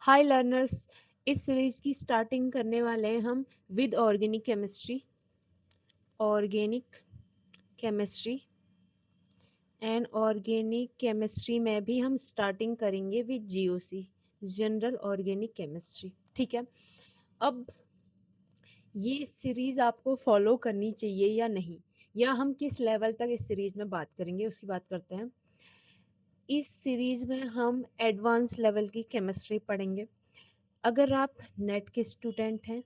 हाय learners. इस series की starting करने वाले हैं हम with organic chemistry and organic chemistry में भी हम स्टार्टिंग करेंगे with GOC, general organic chemistry. ठीक है। अब ये सीरीज आपको फॉलो करनी चाहिए या नहीं, या हम किस लेवल तक इस सीरीज में बात करेंगे उसकी बात करते हैं। इस सीरीज में हम एडवांस लेवल की केमिस्ट्री पढ़ेंगे। अगर आप नेट के स्टूडेंट हैं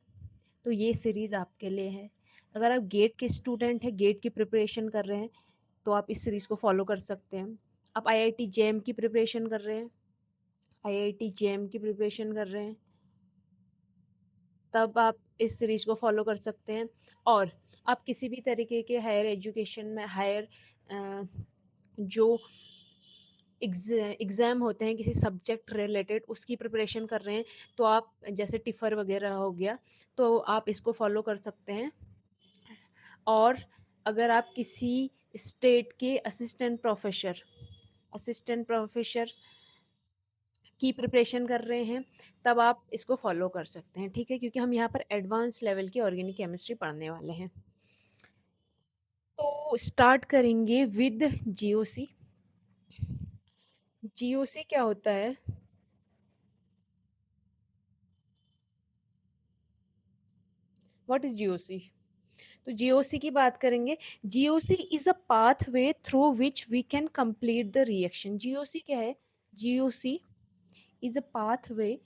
तो ये सीरीज़ आपके लिए है। अगर आप गेट के स्टूडेंट हैं, गेट की प्रिपरेशन कर रहे हैं, तो आप इस सीरीज़ को फॉलो कर सकते हैं। आप आईआईटी जेएम की प्रिपरेशन कर रहे हैं, आईआईटी जेएम की प्रिपरेशन कर रहे हैं, तब आप इस सीरीज़ को फॉलो कर सकते हैं। और आप किसी भी तरीके के हायर एजुकेशन में हायर जो एग्ज़ाम होते हैं किसी सब्जेक्ट रिलेटेड, उसकी प्रिपरेशन कर रहे हैं, तो आप जैसे टिफ़र वगैरह हो गया, तो आप इसको फॉलो कर सकते हैं। और अगर आप किसी स्टेट के असिस्टेंट प्रोफेसर की प्रिपरेशन कर रहे हैं, तब आप इसको फॉलो कर सकते हैं। ठीक है, क्योंकि हम यहाँ पर एडवांस लेवल की ऑर्गेनिक केमिस्ट्री पढ़ने वाले हैं। तो स्टार्ट करेंगे विद जीओसी। जीओसी क्या होता है? What is GOC? तो जीओसी की बात करेंगे। GOC is a pathway through which we can complete the reaction. GOC क्या है? GOC is a pathway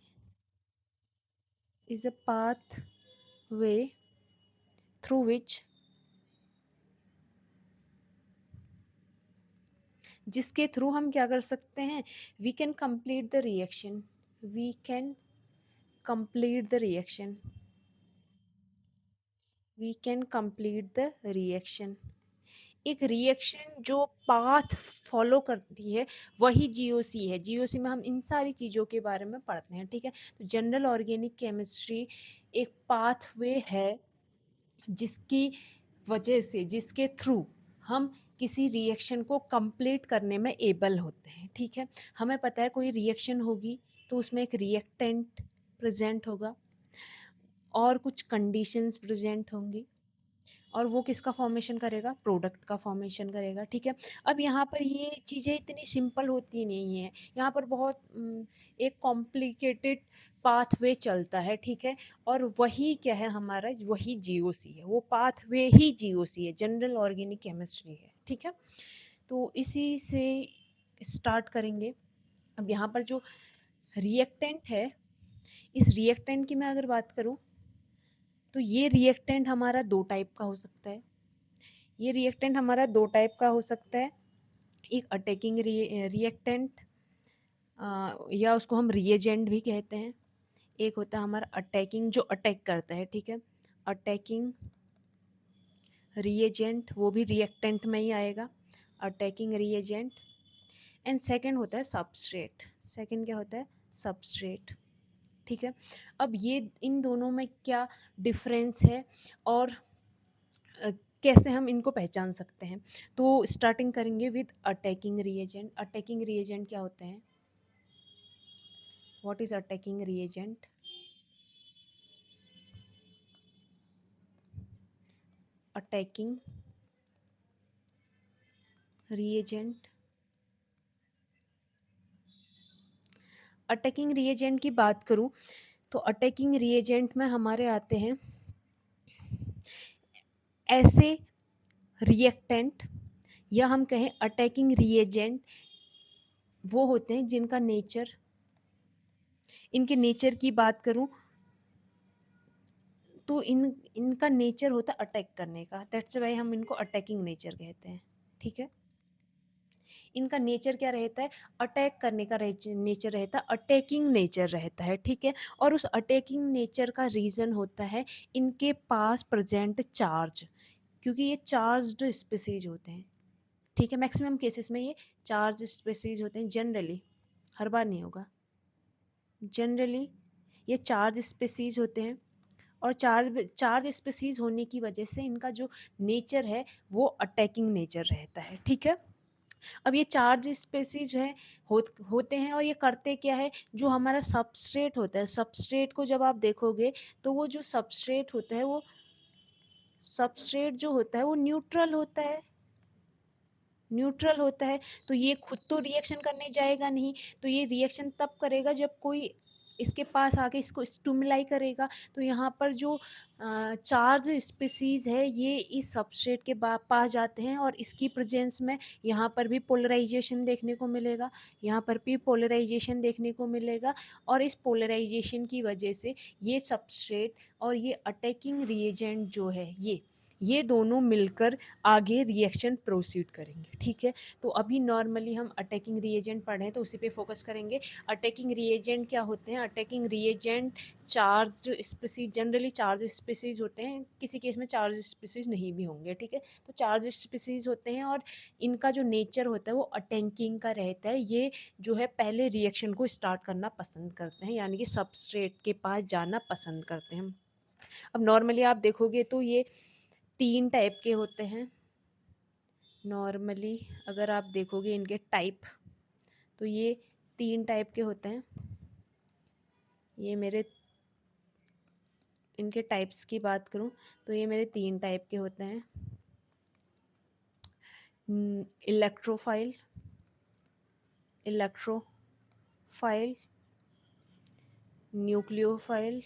is a pathway through which, जिसके थ्रू हम क्या कर सकते हैं? We can complete the reaction. We can complete the reaction. We can complete the reaction. एक reaction जो पाथ फॉलो करती है वही जीओसी है। जीओसी में हम इन सारी चीज़ों के बारे में पढ़ते हैं। ठीक है। तो जनरल ऑर्गेनिक केमिस्ट्री एक पाथवे है जिसकी वजह से, जिसके थ्रू हम किसी रिएक्शन को कंप्लीट करने में एबल होते हैं। ठीक है। हमें पता है कोई रिएक्शन होगी तो उसमें एक रिएक्टेंट प्रेजेंट होगा और कुछ कंडीशंस प्रेजेंट होंगी, और वो किसका फॉर्मेशन करेगा? प्रोडक्ट का फॉर्मेशन करेगा। ठीक है। अब यहाँ पर ये चीज़ें इतनी सिंपल होती नहीं है, यहाँ पर बहुत एक कॉम्प्लिकेटेड पाथवे चलता है। ठीक है। और वही क्या है हमारा? वही जीओसी है, वो पाथवे ही जीओसी है, जनरल ऑर्गेनिक केमिस्ट्री है। ठीक है। तो इसी से स्टार्ट करेंगे। अब यहाँ पर जो रिएक्टेंट है, इस रिएक्टेंट की मैं अगर बात करूँ तो ये रिएक्टेंट हमारा दो टाइप का हो सकता है। ये रिएक्टेंट हमारा दो टाइप का हो सकता है। एक अटैकिंग रिएक्टेंट, या उसको हम रिएजेंट भी कहते हैं। एक होता है हमारा अटैकिंग, जो अटैक करता है। ठीक है। अटैकिंग रिएजेंट, वो भी रिएक्टेंट में ही आएगा, अटैकिंग रिएजेंट। एंड सेकंड होता है सबस्ट्रेट। सेकंड क्या होता है? सबस्ट्रेट। ठीक है। अब ये इन दोनों में क्या डिफरेंस है और कैसे हम इनको पहचान सकते हैं? तो स्टार्टिंग करेंगे with attacking reagent. Attacking reagent क्या होते हैं? What is attacking reagent? Attacking reagent, attacking reagent की बात करूं तो अटैकिंग रिएजेंट में हमारे आते हैं ऐसे रिएक्टेंट, या हम कहें अटैकिंग रिएजेंट, वो होते हैं जिनका नेचर, इनके नेचर की बात करूं तो इनका नेचर होता है अटैक करने का। दैट्स वाई हम इनको अटैकिंग नेचर कहते हैं। ठीक है। इनका नेचर क्या रहता है? अटैक करने का नेचर रहता है, अटैकिंग नेचर रहता है। ठीक है। और उस अटैकिंग नेचर का रीज़न होता है इनके पास प्रेजेंट चार्ज, क्योंकि ये चार्ज्ड स्पीसीज होते हैं। ठीक है। मैक्सिमम केसेस में ये चार्ज स्पीसीज होते हैं। जनरली, हर बार नहीं होगा, जनरली ये चार्ज स्पीसीज होते हैं। और चार्ज स्पीसीज होने की वजह से इनका जो नेचर है वो अटैकिंग नेचर रहता है। ठीक है। अब ये चार्ज स्पेसीज है होते हैं और ये करते क्या है, जो हमारा सबस्ट्रेट होता है, सबस्ट्रेट को जब आप देखोगे तो वो जो सबस्ट्रेट होता है वो सबस्ट्रेट जो होता है वो न्यूट्रल होता है, न्यूट्रल होता है। तो ये खुद तो रिएक्शन करने जाएगा नहीं, तो ये रिएक्शन तब करेगा जब कोई इसके पास आके इसको स्टिमुलाई करेगा। तो यहाँ पर जो चार्ज स्पीसीज है ये इस सबस्ट्रेट के पास जाते हैं और इसकी प्रेजेंस में यहाँ पर भी पोलराइजेशन देखने को मिलेगा, यहाँ पर भी पोलराइजेशन देखने को मिलेगा। और इस पोलराइजेशन की वजह से ये सबस्ट्रेट और ये अटैकिंग रिएजेंट जो है ये दोनों मिलकर आगे रिएक्शन प्रोसीड करेंगे। ठीक है, तो अभी नॉर्मली हम अटैकिंग रिएजेंट पढ़ें तो उसी पे फोकस करेंगे। अटैकिंग रिएजेंट क्या होते हैं? Attacking reagent charge species, generally charge species होते हैं, किसी केस में चार्ज स्पीसीज नहीं भी होंगे। ठीक है, तो चार्ज स्पीसीज होते हैं और इनका जो नेचर होता है वो अटैकिंग का रहता है। ये जो है पहले रिएक्शन को स्टार्ट करना पसंद करते हैं, यानी कि सबस्ट्रेट के पास जाना पसंद करते हैं। अब नॉर्मली आप देखोगे तो ये 3 टाइप के होते हैं। नॉर्मली अगर आप देखोगे इनके टाइप, तो ये 3 टाइप के होते हैं। ये मेरे इनके टाइप्स की बात करूं तो ये मेरे 3 टाइप के होते हैं। इलेक्ट्रोफाइल, इलेक्ट्रोफाइल, न्यूक्लियोफाइल,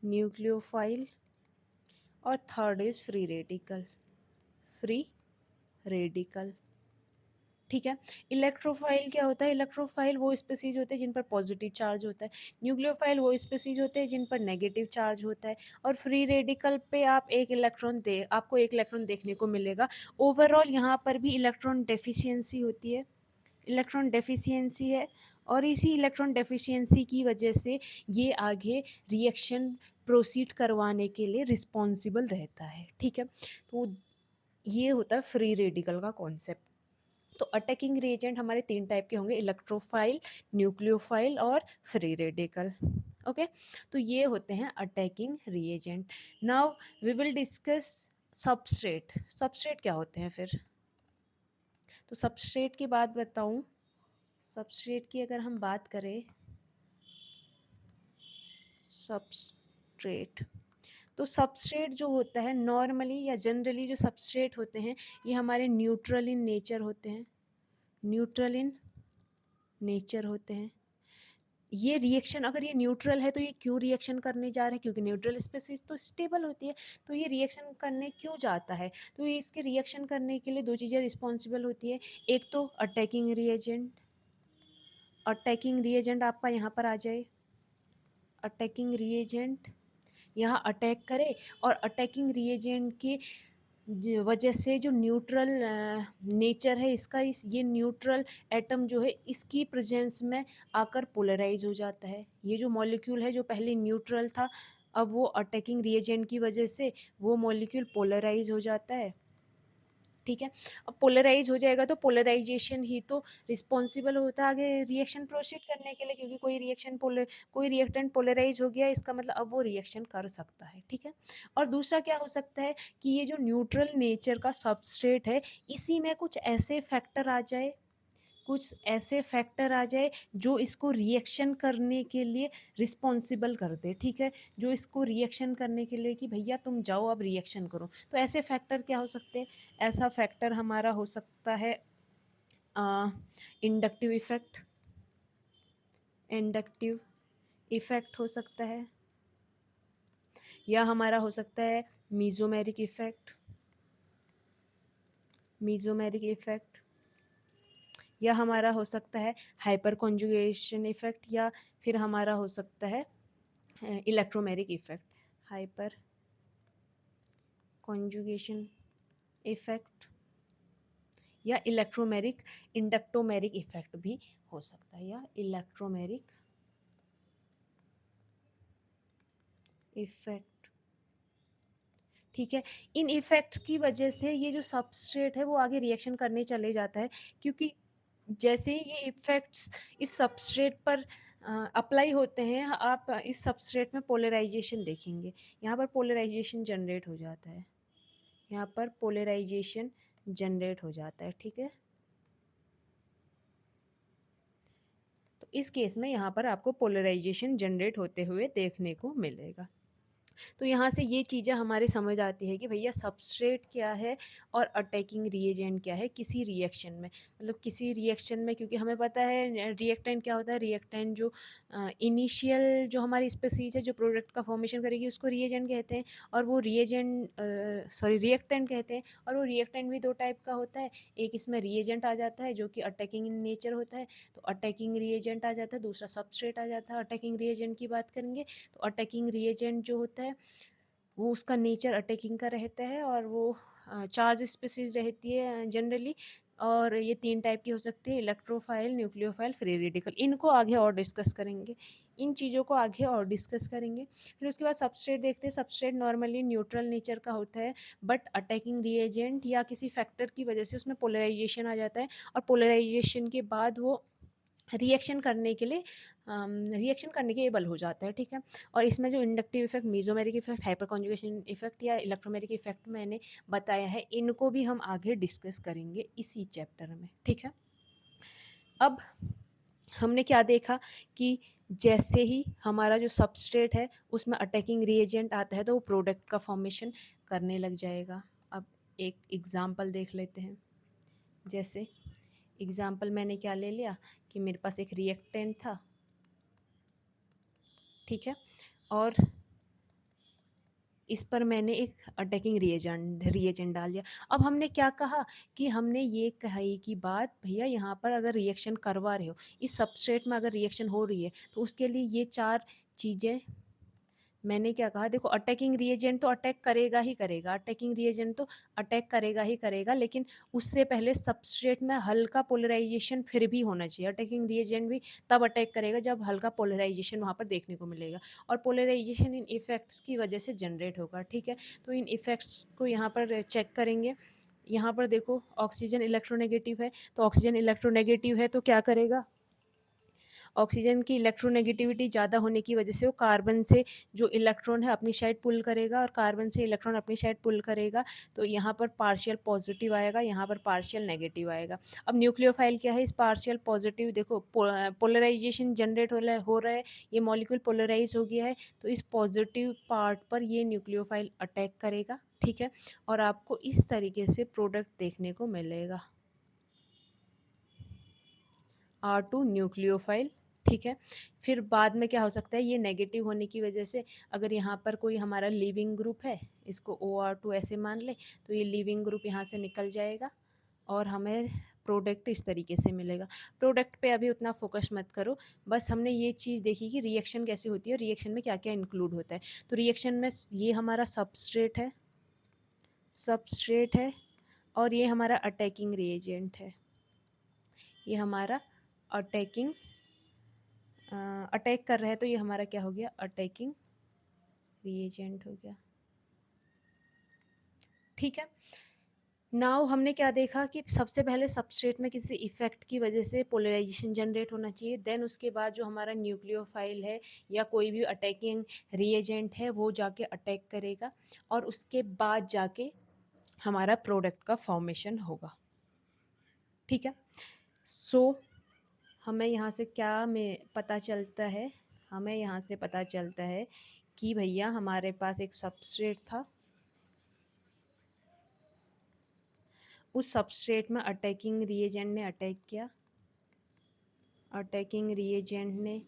न्यूक्लियोफाइल, और third is free radical, free radical. ठीक है, इलेक्ट्रोफाइल क्या होता है? इलेक्ट्रोफाइल वो स्पीसीज होते हैं जिन पर पॉजिटिव चार्ज होता है, न्यूक्लियोफाइल वो स्पीसीज होते हैं जिन पर नेगेटिव चार्ज होता है, और फ्री रेडिकल पे आप आपको एक इलेक्ट्रॉन देखने को मिलेगा। ओवरऑल यहाँ पर भी इलेक्ट्रॉन डेफिशिएंसी होती है, इलेक्ट्रॉन डेफिशिएंसी है, और इसी इलेक्ट्रॉन डेफिशिएंसी की वजह से ये आगे रिएक्शन प्रोसीड करवाने के लिए रिस्पॉन्सिबल रहता है। ठीक है, तो ये होता है फ्री रेडिकल का कॉन्सेप्ट। तो अटैकिंग रिएजेंट हमारे 3 टाइप के होंगे, इलेक्ट्रोफाइल, न्यूक्लियोफाइल और फ्री रेडिकल। ओके, तो ये होते हैं attacking reagent. Now we will discuss substrate. Substrate क्या होते हैं फिर? तो सबस्ट्रेट की बात बताऊं, सबस्ट्रेट की अगर हम बात करें, सबस्ट्रेट, तो सबस्ट्रेट जो होता है नॉर्मली या जनरली जो सबस्ट्रेट होते हैं ये हमारे न्यूट्रल इन नेचर होते हैं, न्यूट्रल इन नेचर होते हैं। ये रिएक्शन अगर ये न्यूट्रल है तो ये क्यों रिएक्शन करने जा रहे हैं? क्योंकि न्यूट्रल स्पीसीज तो स्टेबल होती है, तो ये रिएक्शन करने क्यों जाता है? तो ये इसके रिएक्शन करने के लिए 2 चीज़ें रिस्पॉन्सिबल होती है। एक तो अटैकिंग रिएजेंट, अटैकिंग रिएजेंट आपका यहाँ पर आ जाए, अटैकिंग रिएजेंट यहाँ अटैक करे, और अटैकिंग रिएजेंट की वजह से जो न्यूट्रल नेचर है इसका, इस ये न्यूट्रल एटम जो है इसकी प्रेजेंस में आकर पोलराइज हो जाता है। ये जो मॉलिक्यूल है जो पहले न्यूट्रल था, अब वो अटैकिंग रिएजेंट की वजह से वो मॉलिक्यूल पोलराइज हो जाता है। ठीक है, अब पोलराइज हो जाएगा तो पोलराइजेशन ही तो रिस्पॉन्सिबल होता है आगे रिएक्शन प्रोसीड करने के लिए, क्योंकि कोई रिएक्टेंट पोलराइज हो गया इसका मतलब अब वो रिएक्शन कर सकता है। ठीक है, और दूसरा क्या हो सकता है कि ये जो न्यूट्रल नेचर का सबस्ट्रेट है इसी में कुछ ऐसे फैक्टर आ जाए, कुछ ऐसे फैक्टर आ जाए जो इसको रिएक्शन करने के लिए रिस्पॉन्सिबल कर दे। ठीक है, जो इसको रिएक्शन करने के लिए कि भैया तुम जाओ अब रिएक्शन करो। तो ऐसे फैक्टर क्या हो सकते हैं? ऐसा फैक्टर हमारा हो सकता है इंडक्टिव इफेक्ट, इंडक्टिव इफेक्ट हो सकता है, या हमारा हो सकता है मीजोमेरिक इफेक्ट, मीजोमेरिक इफेक्ट, या हमारा हो सकता है हाइपर कॉन्जुगेशन इफेक्ट, या फिर हमारा हो सकता है electromeric effect, hyper conjugation effect, या इलेक्ट्रोमेरिक इंडक्टोमेरिक इफेक्ट भी हो सकता है, या इलेक्ट्रोमेरिक इफेक्ट। ठीक है, इन इफेक्ट्स की वजह से ये जो सबस्ट्रेट है वो आगे रिएक्शन करने चले जाता है, क्योंकि जैसे ही ये इफेक्ट्स इस सबस्ट्रेट पर अप्लाई होते हैं, आप इस सबस्ट्रेट में पोलराइजेशन देखेंगे, यहाँ पर पोलराइजेशन जनरेट हो जाता है, यहाँ पर पोलराइजेशन जनरेट हो जाता है, ठीक है। तो इस केस में यहाँ पर आपको पोलराइजेशन जनरेट होते हुए देखने को मिलेगा। तो यहाँ से ये चीज़ें हमारे समझ आती है कि भैया सबस्ट्रेट क्या है और अटैकिंग रिएजेंट क्या है किसी रिएक्शन में। मतलब किसी रिएक्शन में, क्योंकि हमें पता है रिएक्टेंट क्या होता है, रिएक्टेंट जो इनिशियल जो हमारी स्पीसीज है जो प्रोडक्ट का फॉर्मेशन करेगी उसको रिएजेंट कहते हैं, और वो रिएक्टेंट कहते हैं। और वो रिएक्टेंट भी दो टाइप का होता है, एक इसमें रिएजेंट आ जाता है जो कि अटैकिंग इन नेचर होता है, तो अटैकिंग रिएजेंट आ जाता है। दूसरा सबस्ट्रेट आ जाता है। अटैकिंग रिएजेंट की बात करेंगे तो अटैकिंग रिएजेंट जो होता है वो उसका नेचर अटैकिंग का रहता है, और वो चार्ज स्पीसीज रहती है जनरली। और ये तीन टाइप की हो सकती है, इलेक्ट्रोफाइल, न्यूक्लियोफाइल, फ्री रेडिकल। इनको आगे और डिस्कस करेंगे, इन चीज़ों को आगे और डिस्कस करेंगे। फिर उसके बाद सबस्ट्रेट देखते हैं। सबस्ट्रेट नॉर्मली न्यूट्रल नेचर का होता है, बट अटैकिंग रिएजेंट या किसी फैक्टर की वजह से उसमें पोलराइजेशन आ जाता है, और पोलराइजेशन के बाद वो रिएक्शन करने के एबल हो जाता है, ठीक है। और इसमें जो inductive effect, mesomeric effect, hyper conjugation effect या इलेक्ट्रोमेरिक इफेक्ट मैंने बताया है, इनको भी हम आगे डिस्कस करेंगे इसी चैप्टर में, ठीक है। अब हमने क्या देखा कि जैसे ही हमारा जो सबस्ट्रेट है उसमें अटैकिंग रिएजेंट आता है तो वो प्रोडक्ट का फॉर्मेशन करने लग जाएगा। अब एक एग्जांपल देख लेते हैं। जैसे एग्जांपल मैंने क्या ले लिया कि मेरे पास एक रिएक्टेंट था, ठीक है, और इस पर मैंने एक अटैकिंग रिएजेंट डाल दिया। अब हमने क्या कहा कि हमने ये कही कि बात, भैया यहाँ पर अगर रिएक्शन करवा रहे हो, इस सबस्ट्रेट में अगर रिएक्शन हो रही है तो उसके लिए ये चार चीज़ें मैंने क्या कहा, देखो अटैकिंग रिएजेंट तो अटैक करेगा ही करेगा, अटैकिंग रिएजेंट तो अटैक करेगा ही करेगा, लेकिन उससे पहले सबस्ट्रेट में हल्का पोलराइजेशन फिर भी होना चाहिए। अटैकिंग रिएजेंट भी तब अटैक करेगा जब हल्का पोलराइजेशन वहाँ पर देखने को मिलेगा, और पोलराइजेशन इन इफेक्ट्स की वजह से जनरेट होगा, ठीक है। तो इन इफेक्ट्स को यहाँ पर चेक करेंगे। यहाँ पर देखो ऑक्सीजन इलेक्ट्रोनेगेटिव है, तो ऑक्सीजन इलेक्ट्रोनेगेटिव है तो क्या करेगा, ऑक्सीजन की इलेक्ट्रोनेगेटिविटी ज़्यादा होने की वजह से वो कार्बन से जो इलेक्ट्रॉन है अपनी साइड पुल करेगा, और कार्बन से इलेक्ट्रॉन अपनी साइड पुल करेगा, तो यहाँ पर पार्शियल पॉजिटिव आएगा, यहाँ पर पार्शियल नेगेटिव आएगा। अब न्यूक्लियोफाइल क्या है, इस पार्शियल पॉजिटिव देखो पोलराइजेशन जनरेट हो रहा है, ये मॉलिक्यूल पोलराइज हो गया है, तो इस पॉजिटिव पार्ट पर ये न्यूक्लियोफाइल अटैक करेगा, ठीक है, और आपको इस तरीके से प्रोडक्ट देखने को मिलेगा, R2 न्यूक्लियोफाइल, ठीक है। फिर बाद में क्या हो सकता है, ये नेगेटिव होने की वजह से अगर यहाँ पर कोई हमारा लिविंग ग्रुप है, इसको OR2 ऐसे मान ले, तो ये लिविंग ग्रुप यहाँ से निकल जाएगा और हमें प्रोडक्ट इस तरीके से मिलेगा। प्रोडक्ट पे अभी उतना फोकस मत करो, बस हमने ये चीज़ देखी कि रिएक्शन कैसे होती है, रिएक्शन में क्या क्या इंक्लूड होता है। तो रिएक्शन में ये हमारा सबस्ट्रेट है और ये हमारा अटैकिंग रिएजेंट है, ये हमारा अटैकिंग अटैक कर रहा है, तो ये हमारा क्या हो गया, अटैकिंग रिएजेंट हो गया, ठीक है। नाउ हमने क्या देखा कि सबसे पहले सबस्ट्रेट में किसी इफेक्ट की वजह से पोलराइजेशन जनरेट होना चाहिए, देन उसके बाद जो हमारा न्यूक्लियोफाइल है या कोई भी अटैकिंग रिएजेंट है वो जाके अटैक करेगा, और उसके बाद जाके हमारा प्रोडक्ट का फॉर्मेशन होगा, ठीक है। सो हमें यहाँ से क्या में पता चलता है, हमें यहाँ से पता चलता है कि भैया हमारे पास एक सबस्ट्रेट था, उस सबस्ट्रेट में अटैकिंग रिएजेंट ने अटैक किया, अटैकिंग रिएजेंट ने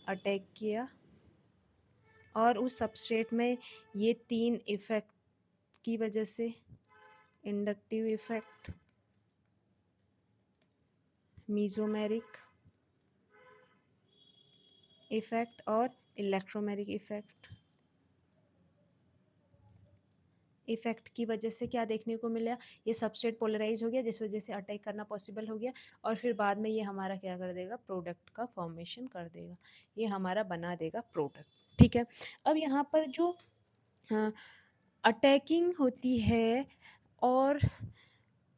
अटैक किया, और उस सबस्ट्रेट में ये तीन इफेक्ट की वजह से, इंडक्टिव इफेक्ट, मीजोमेरिक इफेक्ट और इलेक्ट्रोमेरिक इफेक्ट की वजह से क्या देखने को मिला, ये सबस्ट्रेट पोलराइज हो गया जिस वजह से अटैक करना पॉसिबल हो गया, और फिर बाद में ये हमारा क्या कर देगा, प्रोडक्ट का फॉर्मेशन कर देगा, ये हमारा बना देगा प्रोडक्ट, ठीक है। अब यहाँ पर जो अटैकिंग होती है और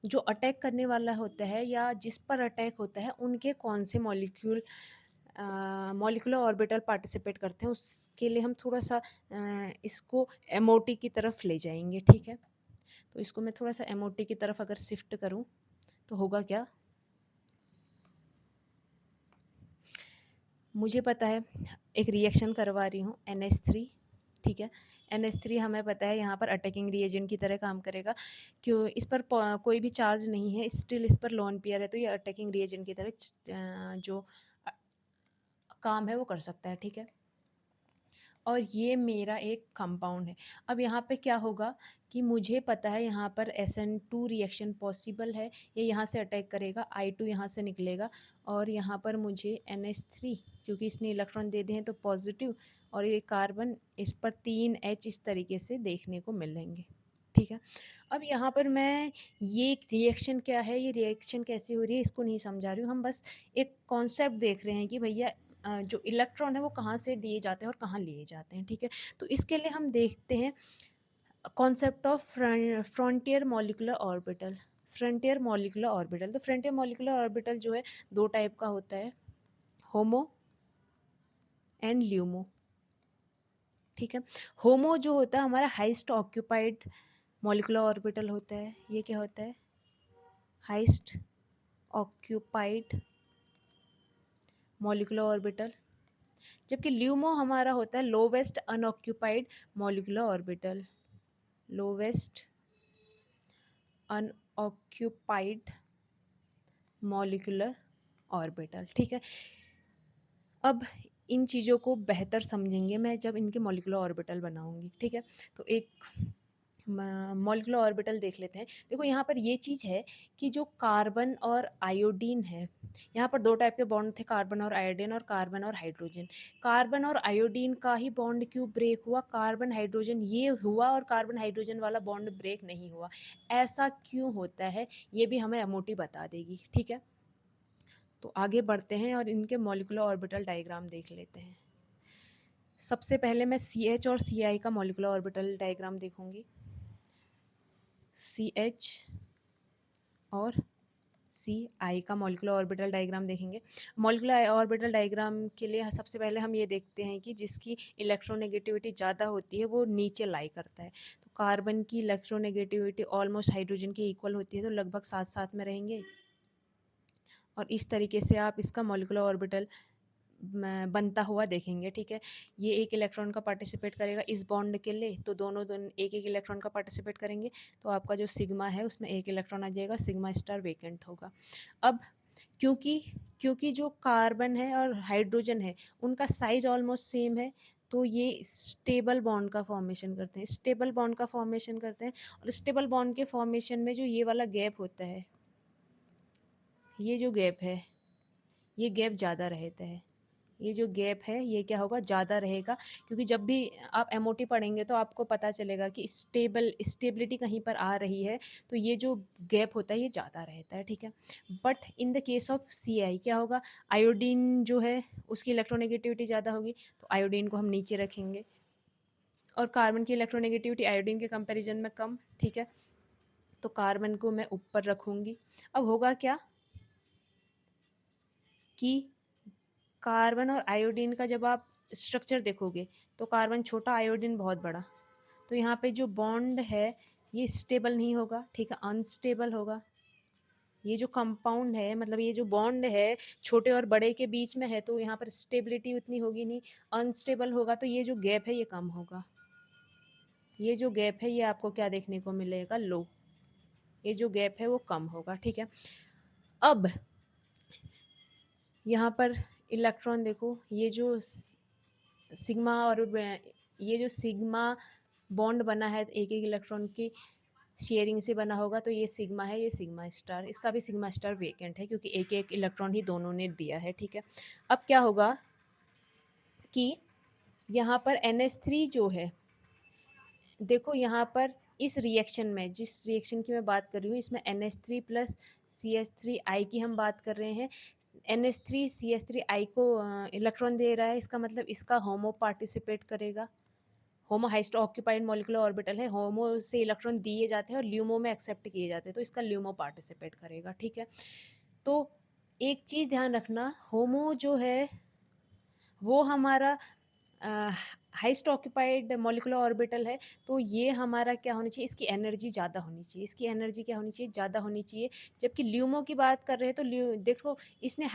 जो अटैक करने वाला होता है या जिस पर अटैक होता है उनके कौन से मॉलिक्यूलर ऑर्बिटल पार्टिसिपेट करते हैं, उसके लिए हम थोड़ा सा इसको एमओटी की तरफ ले जाएंगे, ठीक है। तो इसको मैं थोड़ा सा MOT की तरफ अगर शिफ्ट करूँ तो होगा क्या, मुझे पता है एक रिएक्शन करवा रही हूँ NH3, ठीक है। NH3 हमें पता है यहाँ पर अटैकिंग रिएजेंट की तरह काम करेगा, क्यों इस पर कोई भी चार्ज नहीं है, स्टिल इस पर लोन पेयर है, तो ये अटैकिंग रिएजेंट की तरह जो काम है वो कर सकता है, ठीक है। और ये मेरा एक कंपाउंड है। अब यहाँ पे क्या होगा कि मुझे पता है यहाँ पर SN2 रिएक्शन पॉसिबल है, ये यहाँ से अटैक करेगा, I2 यहाँ से निकलेगा और यहाँ पर मुझे NH3, क्योंकि इसने इलेक्ट्रॉन दे दिए हैं तो पॉजिटिव, और ये कार्बन, इस पर 3 H इस तरीके से देखने को मिलेंगे, ठीक है। अब यहाँ पर मैं ये रिएक्शन क्या है, ये रिएक्शन कैसे हो रही है, इसको नहीं समझा रही हूँ, हम बस एक कॉन्सेप्ट देख रहे हैं कि भैया जो इलेक्ट्रॉन है वो कहाँ से दिए जाते हैं और कहाँ लिए जाते हैं, ठीक है। तो इसके लिए हम देखते हैं concept of frontier molecular orbital. Frontier molecular orbital, तो फ्रंटियर मॉलिक्यूलर ऑर्बिटल जो है 2 टाइप का होता है, होमो एंड ल्यूमो, ठीक है। होमो जो होता है हमारा हाईएस्ट ऑक्यूपाइड मॉलिक्यूलर ऑर्बिटल होता है, ये क्या होता है, हाईएस्ट ऑक्यूपाइड मॉलिक्यूलर ऑर्बिटल, जबकि ल्यूमो हमारा होता है lowest unoccupied molecular orbital, lowest unoccupied molecular orbital, ठीक है। अब इन चीज़ों को बेहतर समझेंगे मैं जब इनके मॉलिक्यूलर ऑर्बिटल बनाऊंगी, ठीक है। तो एक मॉलिक्यूलर ऑर्बिटल देख लेते हैं। देखो यहाँ पर ये चीज़ है कि जो कार्बन और आयोडीन है, यहाँ पर 2 टाइप के बॉन्ड थे, कार्बन और आयोडीन और कार्बन और हाइड्रोजन। कार्बन और आयोडीन का ही बॉन्ड क्यों ब्रेक हुआ, कार्बन हाइड्रोजन ये हुआ और कार्बन हाइड्रोजन वाला बॉन्ड ब्रेक नहीं हुआ, ऐसा क्यों होता है, ये भी हमें MOT बता देगी, ठीक है। तो आगे बढ़ते हैं और इनके मॉलिक्यूलर ऑर्बिटल डायग्राम देख लेते हैं। सबसे पहले मैं CH और CI का मॉलिक्यूलर ऑर्बिटल डायग्राम देखूंगी, CH और CI का मॉलिक्यूलर ऑर्बिटल डायग्राम देखेंगे। मॉलिक्यूलर ऑर्बिटल डायग्राम के लिए सबसे पहले हम ये देखते हैं कि जिसकी इलेक्ट्रोनेगेटिविटी ज़्यादा होती है वो नीचे लाई करता है। तो कार्बन की इलेक्ट्रोनेगेटिविटी ऑलमोस्ट हाइड्रोजन के इक्वल होती है, तो लगभग साथ साथ में रहेंगे, और इस तरीके से आप इसका मॉलिक्यूलर ऑर्बिटल बनता हुआ देखेंगे, ठीक है। ये एक इलेक्ट्रॉन का पार्टिसिपेट करेगा इस बॉन्ड के लिए, तो दोनों एक एक इलेक्ट्रॉन का पार्टिसिपेट करेंगे, तो आपका जो सिग्मा है उसमें एक इलेक्ट्रॉन आ जाएगा, सिग्मा स्टार वेकेंट होगा। अब क्योंकि क्योंकि जो कार्बन है और हाइड्रोजन है उनका साइज ऑलमोस्ट सेम है, तो ये स्टेबल बॉन्ड का फॉर्मेशन करते हैं, स्टेबल बॉन्ड का फॉर्मेशन करते हैं। और स्टेबल बॉन्ड के फॉर्मेशन में जो ये वाला गैप होता है, ये जो गैप है, ये गैप ज़्यादा रहता है, ये जो गैप है ये क्या होगा, ज़्यादा रहेगा, क्योंकि जब भी आप MOT पढ़ेंगे तो आपको पता चलेगा कि स्टेबिलिटी कहीं पर आ रही है, तो ये जो गैप होता है ये ज़्यादा रहता है, ठीक है। But in the case of CI क्या होगा, आयोडीन जो है उसकी इलेक्ट्रोनेगेटिविटी ज़्यादा होगी, तो आयोडीन को हम नीचे रखेंगे, और कार्बन की इलेक्ट्रोनेगेटिविटी आयोडीन के कंपेरिजन में कम, ठीक है, तो कार्बन को मैं ऊपर रखूँगी। अब होगा क्या कि कार्बन और आयोडीन का जब आप स्ट्रक्चर देखोगे तो कार्बन छोटा, आयोडीन बहुत बड़ा, तो यहाँ पे जो बॉन्ड है ये स्टेबल नहीं होगा, ठीक है, अनस्टेबल होगा। ये जो कंपाउंड है, मतलब ये जो बॉन्ड है छोटे और बड़े के बीच में है, तो यहाँ पर स्टेबिलिटी उतनी होगी नहीं, अनस्टेबल होगा, तो ये जो गैप है ये कम होगा, ये जो गैप है ये आपको क्या देखने को मिलेगा, लो, ये जो गैप है वो कम होगा, ठीक है। अब यहाँ पर इलेक्ट्रॉन देखो, ये जो सिग्मा और ये जो सिग्मा बॉन्ड बना है एक एक इलेक्ट्रॉन की शेयरिंग से बना होगा, तो ये सिग्मा है, ये सिग्मा स्टार, इसका भी सिग्मा स्टार वेकेंट है क्योंकि एक एक इलेक्ट्रॉन ही दोनों ने दिया है, ठीक है। अब क्या होगा कि यहाँ पर NH3 जो है, देखो यहाँ पर इस रिएक्शन में, जिस रिएक्शन की मैं बात कर रही हूँ इसमें NH3 प्लस CH3I की हम बात कर रहे हैं। NH3 CH3I को इलेक्ट्रॉन दे रहा है, इसका मतलब इसका होमो पार्टिसिपेट करेगा, होमो हाईएस्ट ऑक्यूपाइड मॉलिक्यूलर ऑर्बिटल है, होमो से इलेक्ट्रॉन दिए जाते हैं और ल्यूमो में एक्सेप्ट किए जाते हैं, तो इसका ल्यूमो पार्टिसिपेट करेगा, ठीक है। तो एक चीज़ ध्यान रखना, होमो जो है वो हमारा हाईएस्ट ऑक्यूपाइड मॉलिक्यूलर ऑर्बिटल है, तो ये हमारा क्या होना चाहिए, इसकी एनर्जी ज़्यादा होनी चाहिए, इसकी एनर्जी क्या होनी चाहिए, ज़्यादा होनी चाहिए। जबकि ल्यूमो की बात कर रहे हैं तो देखो इसने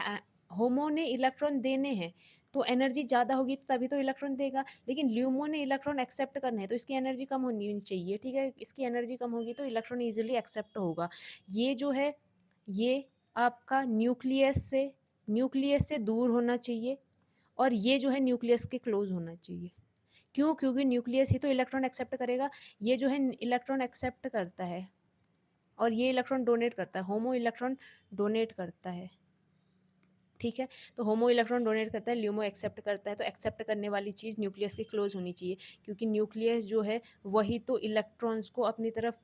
होमो ने इलेक्ट्रॉन देने हैं, तो एनर्जी ज़्यादा होगी तो तभी तो इलेक्ट्रॉन देगा, लेकिन ल्यूमो ने इलेक्ट्रॉन एक्सेप्ट करने हैं तो इसकी एनर्जी कम होनी चाहिए, ठीक है। इसकी एनर्जी कम होगी तो इलेक्ट्रॉन ईजिली एक्सेप्ट होगा। ये जो है ये आपका न्यूक्लियस से दूर होना चाहिए, और ये जो है न्यूक्लियस के क्लोज होना चाहिए। क्यों? क्योंकि न्यूक्लियस ही तो इलेक्ट्रॉन एक्सेप्ट करेगा। ये जो है इलेक्ट्रॉन एक्सेप्ट करता है और ये इलेक्ट्रॉन डोनेट करता है, होमो इलेक्ट्रॉन डोनेट करता है, ठीक है। तो होमो इलेक्ट्रॉन डोनेट करता है, ल्यूमो एक्सेप्ट करता है, तो एक्सेप्ट करने वाली चीज़ न्यूक्लियस के क्लोज होनी चाहिए, क्योंकि न्यूक्लियस जो है वही तो इलेक्ट्रॉन्स को अपनी तरफ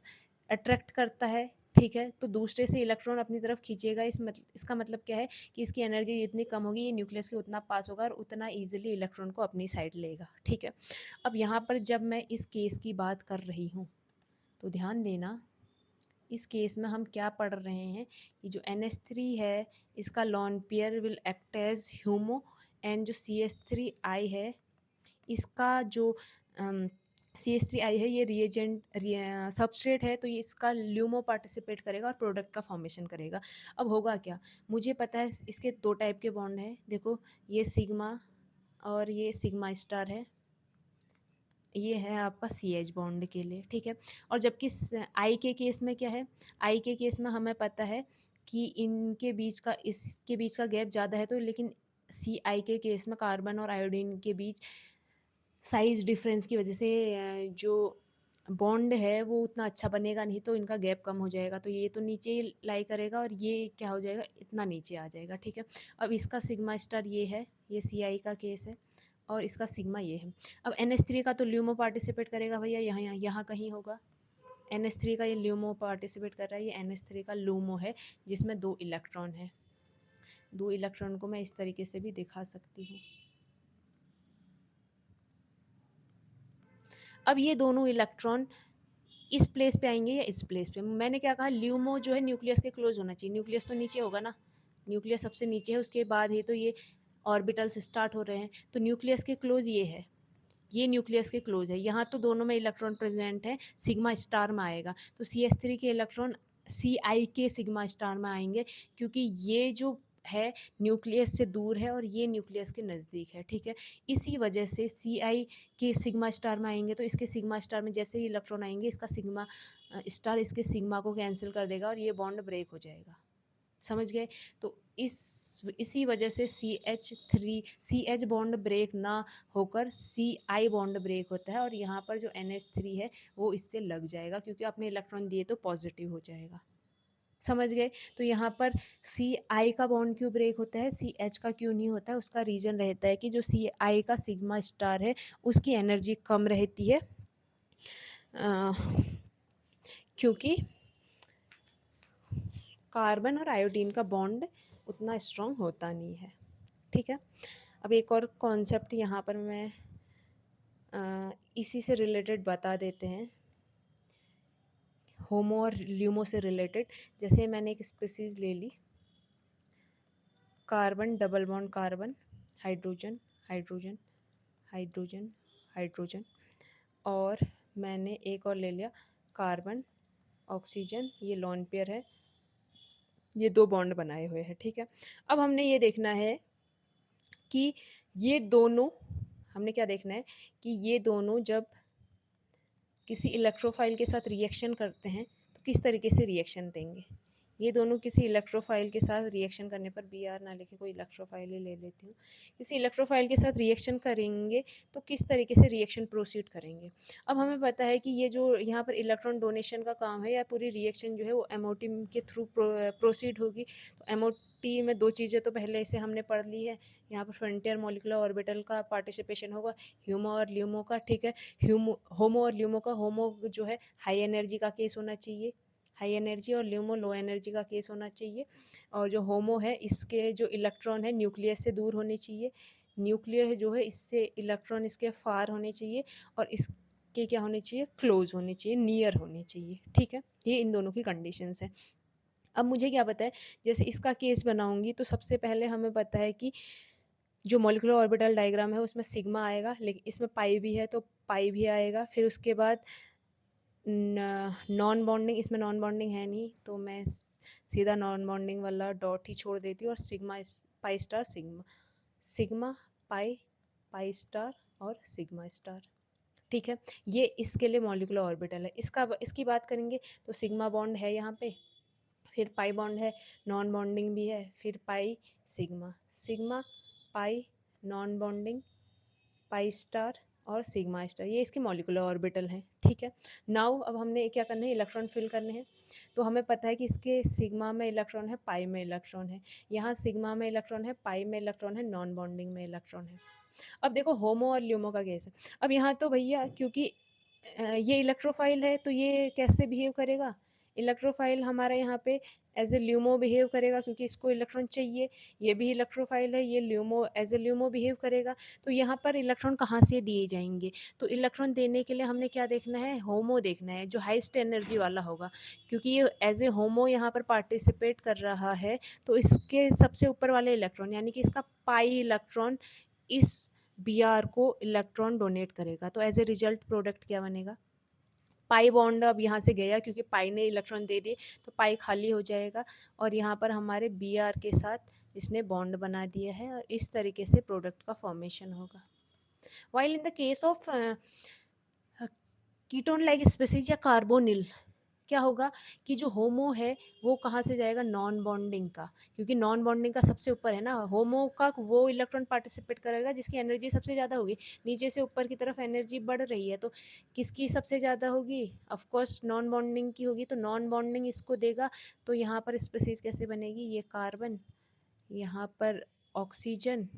अट्रैक्ट करता है, ठीक है। तो दूसरे से इलेक्ट्रॉन अपनी तरफ खींचेगा, इसका मतलब क्या है कि इसकी एनर्जी जितनी कम होगी ये न्यूक्लियस के उतना पास होगा और उतना ईजिली इलेक्ट्रॉन को अपनी साइड लेगा, ठीक है। अब यहाँ पर जब मैं इस केस की बात कर रही हूँ तो ध्यान देना, इस केस में हम क्या पढ़ रहे हैं कि जो NH3 है इसका lone pair will act as HOMO, and जो CH3I है इसका जो CH3I है ये रिएजेंट सबस्ट्रेट है, तो ये इसका ल्यूमो पार्टिसिपेट करेगा और प्रोडक्ट का फॉर्मेशन करेगा। अब होगा क्या, मुझे पता है इसके दो टाइप के बॉन्ड हैं, देखो ये सिग्मा और ये सिग्मा स्टार है, ये है आपका CH बॉन्ड के लिए, ठीक है। और जबकि आई के केस में क्या है, आई के केस में हमें पता है कि इनके बीच का इसके बीच का गैप ज़्यादा है, तो लेकिन CI के केस में कार्बन और आयोडीन के बीच साइज़ डिफरेंस की वजह से जो बॉन्ड है वो उतना अच्छा बनेगा नहीं, तो इनका गैप कम हो जाएगा, तो ये तो नीचे ही लाई करेगा और ये क्या हो जाएगा, इतना नीचे आ जाएगा, ठीक है। अब इसका सिग्मा स्टार ये है, ये CI का केस है और इसका सिग्मा ये है। अब NH3 का तो ल्यूमो पार्टिसिपेट करेगा भैया, यहाँ यहाँ यहाँ कहीं होगा। NH3 का ये ल्यूमो पार्टिसिपेट कर रहा है, ये NH3 का लूमो है जिसमें 2 इलेक्ट्रॉन है। 2 इलेक्ट्रॉन को मैं इस तरीके से भी दिखा सकती हूँ। अब ये दोनों इलेक्ट्रॉन इस प्लेस पे आएंगे या इस प्लेस पे, मैंने क्या कहा, ल्यूमो जो है न्यूक्लियस के क्लोज होना चाहिए, न्यूक्लियस तो नीचे होगा ना, न्यूक्लियस सबसे नीचे है, उसके बाद ही तो ये ऑर्बिटल्स स्टार्ट हो रहे हैं, तो न्यूक्लियस के क्लोज ये है, ये न्यूक्लियस के क्लोज है, यहाँ तो दोनों में इलेक्ट्रॉन प्रेजेंट है, सिग्मा स्टार में आएगा, तो CH3 के इलेक्ट्रॉन CI के सिग्मा स्टार में आएंगे, क्योंकि ये जो है न्यूक्लियस से दूर है और ये न्यूक्लियस के नज़दीक है, ठीक है। इसी वजह से CI के सिग्मा स्टार में आएंगे, तो इसके सिग्मा स्टार में जैसे ही इलेक्ट्रॉन आएंगे इसका सिग्मा स्टार इसके सिग्मा को कैंसिल कर देगा और ये बॉन्ड ब्रेक हो जाएगा, समझ गए। तो इसी वजह से CH बॉन्ड ब्रेक ना होकर CI बॉन्ड ब्रेक होता है, और यहाँ पर जो NH3 है वो इससे लग जाएगा, क्योंकि आपने इलेक्ट्रॉन दिए तो पॉजिटिव हो जाएगा, समझ गए। तो यहाँ पर CI का बॉन्ड क्यों ब्रेक होता है, CH का क्यों नहीं होता है, उसका रीज़न रहता है कि जो CI का सिग्मा स्टार है उसकी एनर्जी कम रहती है, क्योंकि कार्बन और आयोडीन का बॉन्ड उतना स्ट्रॉन्ग होता नहीं है, ठीक है। अब एक और कॉन्सेप्ट यहाँ पर मैं इसी से रिलेटेड बता देते हैं, होमो और ल्यूमो से रिलेटेड। जैसे मैंने एक स्पीसीज़ ले ली, carbon double bond carbon, hydrogen hydrogen hydrogen hydrogen, और मैंने एक और ले लिया कार्बन ऑक्सीजन, ये लॉन पेयर है, ये 2 बॉन्ड बनाए हुए हैं, ठीक है। अब हमने ये देखना है कि ये दोनों, हमने क्या देखना है कि ये दोनों जब किसी इलेक्ट्रोफाइल के साथ रिएक्शन करते हैं तो किस तरीके से रिएक्शन देंगे। ये दोनों किसी इलेक्ट्रोफाइल के साथ रिएक्शन करने पर, BR ना लिखे, कोई इलेक्ट्रोफाइल ही ले लेती हूँ, किसी इलेक्ट्रोफाइल के साथ रिएक्शन करेंगे तो किस तरीके से रिएक्शन प्रोसीड करेंगे। अब हमें पता है कि ये जो यहाँ पर इलेक्ट्रॉन डोनेशन का काम है या पूरी रिएक्शन जो है वो MOT के थ्रू प्रोसीड होगी। तो MOT में 2 चीज़ें तो पहले से हमने पढ़ ली है, यहाँ पर फ्रंटियर मॉलिक्यूलर ऑर्बिटल का पार्टिसिपेशन होगा, ह्यूमो और ल्यूमो का, ठीक है। होमो और ल्यूमो का, होमो जो है हाई एनर्जी का केस होना चाहिए, हाई एनर्जी, और ल्यूमो लो एनर्जी का केस होना चाहिए। और जो होमो है इसके जो इलेक्ट्रॉन है न्यूक्लियस से दूर होने चाहिए, न्यूक्लियस जो है इससे इलेक्ट्रॉन इसके फार होने चाहिए, और इसके क्या होने चाहिए, क्लोज होने चाहिए, नियर होने चाहिए, ठीक है। ये इन दोनों की कंडीशंस हैं। अब मुझे क्या पता है, जैसे इसका केस बनाऊंगी तो सबसे पहले हमें पता है कि जो मॉलिक्यूलर ऑर्बिटल डायग्राम है उसमें सिग्मा आएगा, लेकिन इसमें पाई भी है तो पाई भी आएगा। फिर उसके बाद नॉन बॉन्डिंग, इसमें नॉन बॉन्डिंग है नहीं तो मैं सीधा नॉन बॉन्डिंग वाला डॉट ही छोड़ देती हूँ, और sigma pi star sigma, sigma pi, pi star और सिग्मा स्टार। ठीक है, ये इसके लिए मॉलिक्यूलर ऑर्बिटल है। इसकी बात करेंगे तो सिग्मा बॉन्ड है यहाँ पे, फिर पाई बॉन्ड है, नॉन बॉन्डिंग भी है, फिर pi sigma, sigma pi non bonding pi star और सिग्मा स्टार, ये इसके मॉलिक्यूलर ऑर्बिटल हैं। ठीक है, नाउ अब हमने क्या करना है, इलेक्ट्रॉन फिल करने हैं। तो हमें पता है कि इसके सिग्मा में इलेक्ट्रॉन है, पाई में इलेक्ट्रॉन है, यहाँ सिग्मा में इलेक्ट्रॉन है, पाई में इलेक्ट्रॉन है, नॉन बॉन्डिंग में इलेक्ट्रॉन है। अब देखो होमो और ल्यूमो का केस है। अब यहाँ तो भैया क्योंकि ये इलेक्ट्रोफाइल है तो ये कैसे बिहेव करेगा, इलेक्ट्रोफाइल हमारा यहाँ पे एज ए ल्यूमो बिहेव करेगा क्योंकि इसको इलेक्ट्रॉन चाहिए। ये भी इलेक्ट्रोफाइल है, ये LUMO as a LUMO behave करेगा। तो यहाँ पर इलेक्ट्रॉन कहाँ से दिए जाएंगे, तो इलेक्ट्रॉन देने के लिए हमने क्या देखना है, होमो देखना है, जो हाईएस्ट एनर्जी वाला होगा। क्योंकि ये एज ए होमो यहाँ पर पार्टिसिपेट कर रहा है, तो इसके सबसे ऊपर वाले इलेक्ट्रॉन यानी कि इसका पाई इलेक्ट्रॉन इस बी आर को इलेक्ट्रॉन डोनेट करेगा। तो एज ए रिजल्ट प्रोडक्ट क्या बनेगा, पाई बॉन्ड अब यहाँ से गया क्योंकि पाई ने इलेक्ट्रॉन दे दिए तो पाई खाली हो जाएगा, और यहाँ पर हमारे बी आर के साथ इसने बॉन्ड बना दिया है, और इस तरीके से प्रोडक्ट का फॉर्मेशन होगा। While in the case of ketone like species या कार्बोनिल, क्या होगा कि जो होमो है वो कहाँ से जाएगा, नॉन बॉन्डिंग का, क्योंकि नॉन बॉन्डिंग का सबसे ऊपर है ना, होमो का वो इलेक्ट्रॉन पार्टिसिपेट करेगा जिसकी एनर्जी सबसे ज़्यादा होगी। नीचे से ऊपर की तरफ एनर्जी बढ़ रही है तो किसकी सबसे ज़्यादा होगी, ऑफ कोर्स नॉन बॉन्डिंग की होगी, तो नॉन बॉन्डिंग इसको देगा। तो यहाँ पर स्पीसीज कैसे बनेगी, ये कार्बन, यहाँ पर ऑक्सीजन,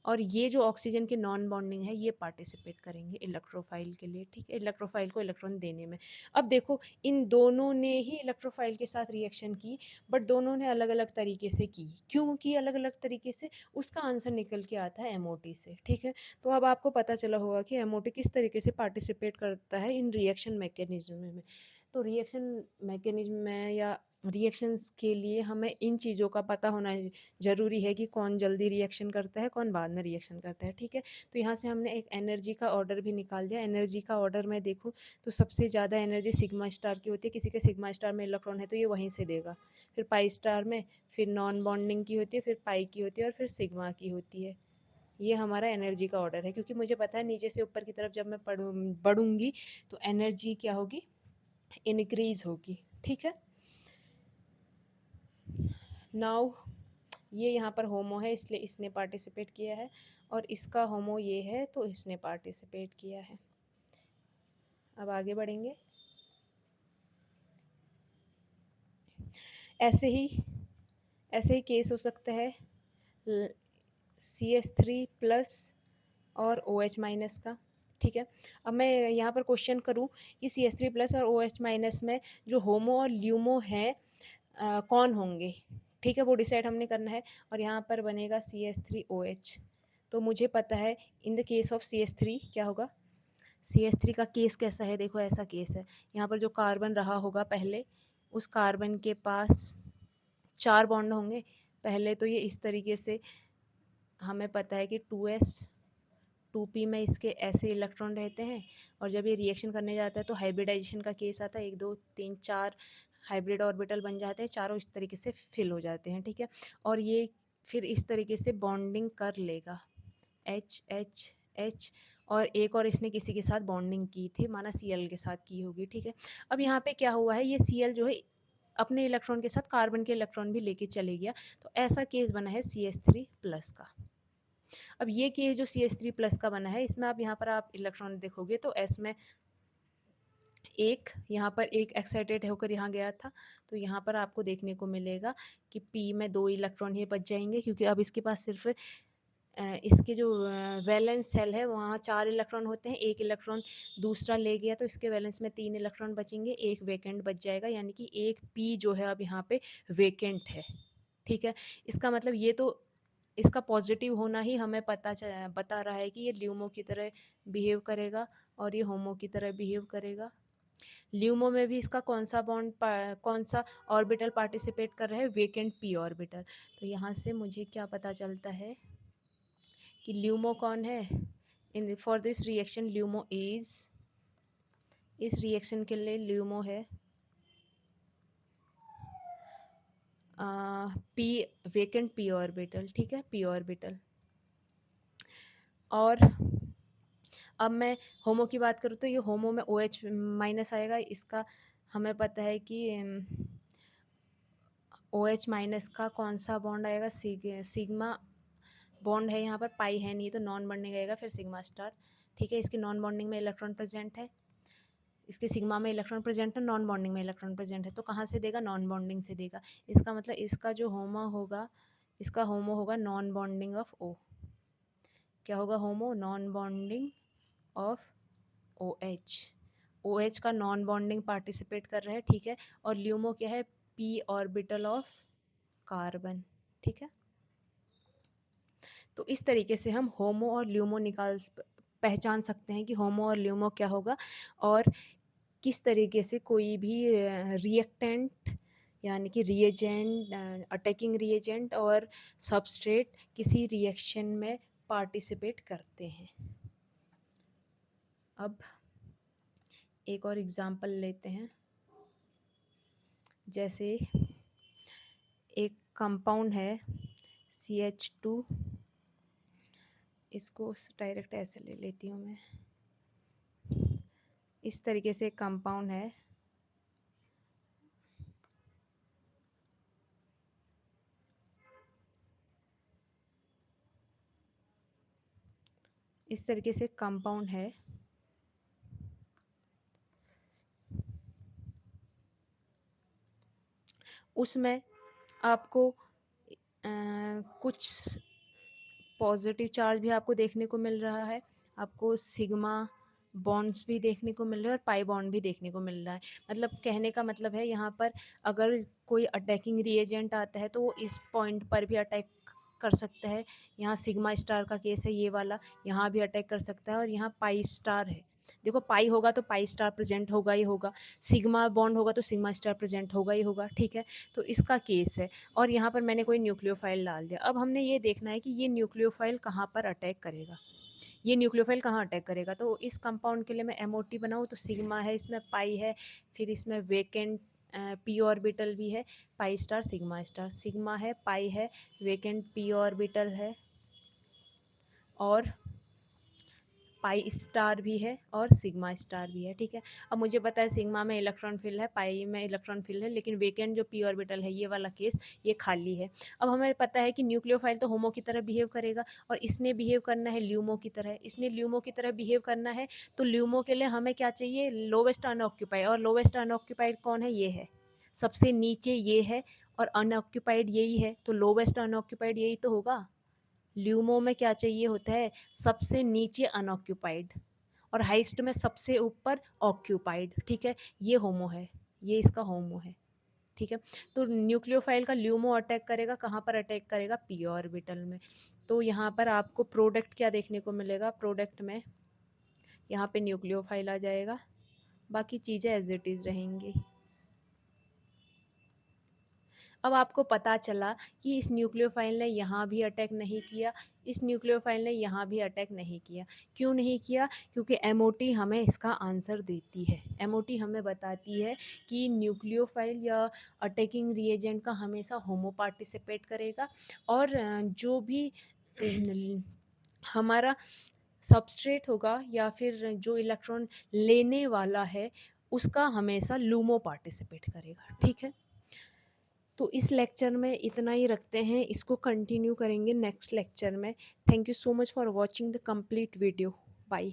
और ये जो ऑक्सीजन की नॉन बॉन्डिंग है ये पार्टिसिपेट करेंगे इलेक्ट्रोफाइल के लिए। ठीक है, इलेक्ट्रोफाइल को इलेक्ट्रॉन देने में। अब देखो इन दोनों ने ही इलेक्ट्रोफाइल के साथ रिएक्शन की, बट दोनों ने अलग अलग तरीके से की। क्यों की अलग अलग तरीके से, उसका आंसर निकल के आता है एमओटी से। ठीक है, तो अब आपको पता चला होगा कि एमओटी किस तरीके से पार्टिसिपेट करता है इन रिएक्शन मैकेनिज्म में। तो रिएक्शन मैकेनिज्म में या रिएक्शंस के लिए हमें इन चीज़ों का पता होना ज़रूरी है कि कौन जल्दी रिएक्शन करता है, कौन बाद में रिएक्शन करता है। ठीक है, तो यहाँ से हमने एक एनर्जी का ऑर्डर भी निकाल दिया। एनर्जी का ऑर्डर मैं देखूँ तो सबसे ज़्यादा एनर्जी सिग्मा स्टार की होती है, किसी के सिग्मा स्टार में इलेक्ट्रॉन है तो ये वहीं से देगा। फिर पाई स्टार में, फिर नॉन बॉन्डिंग की होती है, फिर पाई की होती है, और फिर सिग्मा की होती है। ये हमारा एनर्जी का ऑर्डर है, क्योंकि मुझे पता है नीचे से ऊपर की तरफ जब मैं बढ़ूंगी तो एनर्जी क्या होगी, इनक्रीज होगी। ठीक है, नाउ ये यहाँ पर होमो है इसलिए इसने पार्टिसिपेट किया है, और इसका होमो ये है तो इसने पार्टिसिपेट किया है। अब आगे बढ़ेंगे। ऐसे ही केस हो सकता है CH3+ और OH- का। ठीक है, अब मैं यहाँ पर क्वेश्चन करूँ कि CH3+ और OH- में जो होमो और ल्यूमो हैं कौन होंगे। ठीक है, वो डिसाइड हमने करना है, और यहाँ पर बनेगा CH3OH। तो मुझे पता है in the case of CH3 क्या होगा, CH3 का केस कैसा है, देखो ऐसा केस है, यहाँ पर जो कार्बन रहा होगा पहले, उस कार्बन के पास 4 बॉन्ड होंगे। पहले तो ये इस तरीके से, हमें पता है कि 2s 2p में इसके ऐसे इलेक्ट्रॉन रहते हैं, और जब ये रिएक्शन करने जाता है तो हाइब्रिडाइजेशन का केस आता है, 1 2 3 4 हाइब्रिड ऑर्बिटल बन जाते हैं, चारों इस तरीके से फिल हो जाते हैं। ठीक है, और ये फिर इस तरीके से बॉन्डिंग कर लेगा, एच एच एच, और एक और इसने किसी के साथ बॉन्डिंग की थी, माना Cl के साथ की होगी। ठीक है, अब यहाँ पे क्या हुआ है, ये Cl जो है अपने इलेक्ट्रॉन के साथ कार्बन के इलेक्ट्रॉन भी लेके चले गया, तो ऐसा केस बना है CH3+ का। अब ये केस जो CH3+ का बना है, इसमें आप यहाँ पर आप इलेक्ट्रॉन देखोगे तो S में एक, यहाँ पर एक एक्साइटेड होकर यहाँ गया था, तो यहाँ पर आपको देखने को मिलेगा कि P में 2 इलेक्ट्रॉन ही बच जाएंगे, क्योंकि अब इसके पास सिर्फ इसके जो वैलेंस सेल है वहाँ 4 इलेक्ट्रॉन होते हैं, एक इलेक्ट्रॉन दूसरा ले गया तो इसके वैलेंस में 3 इलेक्ट्रॉन बचेंगे, एक वेकेंट बच जाएगा, यानी कि एक P जो है अब यहाँ पे वेकेंट है। ठीक है, इसका मतलब ये तो इसका पॉजिटिव होना ही हमें बता रहा है कि ये ल्यूमो की तरह बिहेव करेगा और ये होमो की तरह बिहेव करेगा। ल्यूमो में भी इसका कौन सा ऑर्बिटल पार्टिसिपेट कर रहा है, वेकेंट P ऑर्बिटल। तो यहाँ से मुझे क्या पता चलता है कि ल्यूमो कौन है। In for this reaction LUMO is, इस रिएक्शन के लिए ल्यूमो है पी वेकेंट पी ऑर्बिटल, ठीक है, पी ऑर्बिटल। और अब मैं होमो की बात करूँ तो ये होमो में ओ एच माइनस आएगा। इसका हमें पता है कि ओ एच माइनस का कौन सा बॉन्ड आएगा, सिग्मा बॉन्ड है यहाँ पर, पाई है नहीं तो नॉन बॉन्डिंग आएगा, फिर सिग्मा स्टार, ठीक है। इसके नॉन बॉन्डिंग में इलेक्ट्रॉन प्रेजेंट है, इसके सिग्मा में इलेक्ट्रॉन प्रेजेंट है, नॉन बॉन्डिंग में इलेक्ट्रॉन प्रेजेंट है, तो कहाँ से देगा, नॉन बॉन्डिंग से देगा। इसका मतलब इसका जो होमो होगा, इसका होमो होगा नॉन बॉन्डिंग ऑफ ओ। क्या होगा HOMO, non bonding of O H. O H का नॉन बॉन्डिंग पार्टिसिपेट कर रहा है, ठीक है। और ल्यूमो क्या है, पी ऑर्बिटल ऑफ कार्बन, ठीक है। तो इस तरीके से हम होमो और ल्यूमो पहचान सकते हैं कि होमो और ल्यूमो क्या होगा, और किस तरीके से कोई भी रिएक्टेंट यानी कि रिएजेंट, अटैकिंग रिएजेंट और सबस्ट्रेट किसी रिएक्शन में पार्टिसिपेट करते हैं। अब एक और एग्जांपल लेते हैं। जैसे एक कंपाउंड है CH2, इसको डायरेक्ट ऐसे ले लेती हूँ मैं। इस तरीके से एक कंपाउंड है, इस तरीके से कंपाउंड है, उसमें आपको कुछ पॉजिटिव चार्ज भी आपको देखने को मिल रहा है, आपको सिग्मा बॉन्ड्स भी देखने को मिल रहे हैं और पाई बॉन्ड भी देखने को मिल रहा है। मतलब कहने का मतलब है यहाँ पर अगर कोई अटैकिंग रिएजेंट आता है तो वो इस पॉइंट पर भी अटैक कर सकता है। यहाँ सिग्मा स्टार का केस है ये वाला, यहाँ भी अटैक कर सकता है, और यहाँ पाई स्टार है। देखो पाई होगा तो पाई स्टार प्रेजेंट होगा ही होगा, सिग्मा बॉन्ड होगा तो सिग्मा स्टार प्रेजेंट होगा ही होगा, ठीक है। तो इसका केस है। और यहाँ पर मैंने कोई न्यूक्लियोफाइल डाल दिया। अब हमने ये देखना है कि ये न्यूक्लियोफाइल कहाँ पर अटैक करेगा, ये न्यूक्लियोफाइल कहाँ अटैक करेगा। तो इस कंपाउंड के लिए मैं MOT बनाऊँ तो सिग्मा है, इसमें पाई है, फिर इसमें वेकेंट पी ऑर्बिटल भी है, pi star sigma star, sigma है, पाई है, वेकेंट पी ऑर्बिटल है, और पाई स्टार भी है और सिग्मा स्टार भी है, ठीक है। अब मुझे पता है सिग्मा में इलेक्ट्रॉन फिल है, पाई में इलेक्ट्रॉन फिल है, लेकिन वेकेंट जो पी ऑर्बिटल है ये वाला केस ये खाली है। अब हमें पता है कि न्यूक्लियोफाइल तो होमो की तरह बिहेव करेगा, और इसने बिहेव करना है ल्यूमो की तरह, इसने ल्यूमो की तरह बिहेव करना है। तो ल्यूमो के लिए हमें क्या चाहिए, लोवेस्ट अनऑक्यूपाइड, और लोवेस्ट अनऑक्यूपाइड कौन है, ये है, सबसे नीचे ये है, और अनऑक्यूपाइड यही है, तो लोवेस्ट अनऑक्यूपाइड यही तो होगा। ल्यूमो में क्या चाहिए होता है, सबसे नीचे अनऑक्यूपाइड और हाइस्ट में सबसे ऊपर ऑक्यूपाइड, ठीक है। ये होमो है, ये इसका होमो है, ठीक है। तो न्यूक्लियोफाइल का ल्यूमो अटैक करेगा, कहाँ पर अटैक करेगा, पी ऑर्बिटल में। तो यहाँ पर आपको प्रोडक्ट क्या देखने को मिलेगा, प्रोडक्ट में यहाँ पे न्यूक्लियोफाइल आ जाएगा, बाकी चीज़ें एज इट इज़ रहेंगी। अब आपको पता चला कि इस न्यूक्लियोफाइल ने यहाँ भी अटैक नहीं किया, इस न्यूक्लियोफाइल ने यहाँ भी अटैक नहीं किया। क्यों नहीं किया, क्योंकि MOT हमें इसका आंसर देती है। MOT हमें बताती है कि न्यूक्लियोफाइल या अटैकिंग रिएजेंट का हमेशा होमो पार्टिसिपेट करेगा, और जो भी हमारा सबस्ट्रेट होगा या फिर जो इलेक्ट्रॉन लेने वाला है उसका हमेशा लूमो पार्टिसिपेट करेगा, ठीक है। तो इस लेक्चर में इतना ही रखते हैं, इसको कंटिन्यू करेंगे नेक्स्ट लेक्चर में। Thank you so much for watching the complete video. Bye.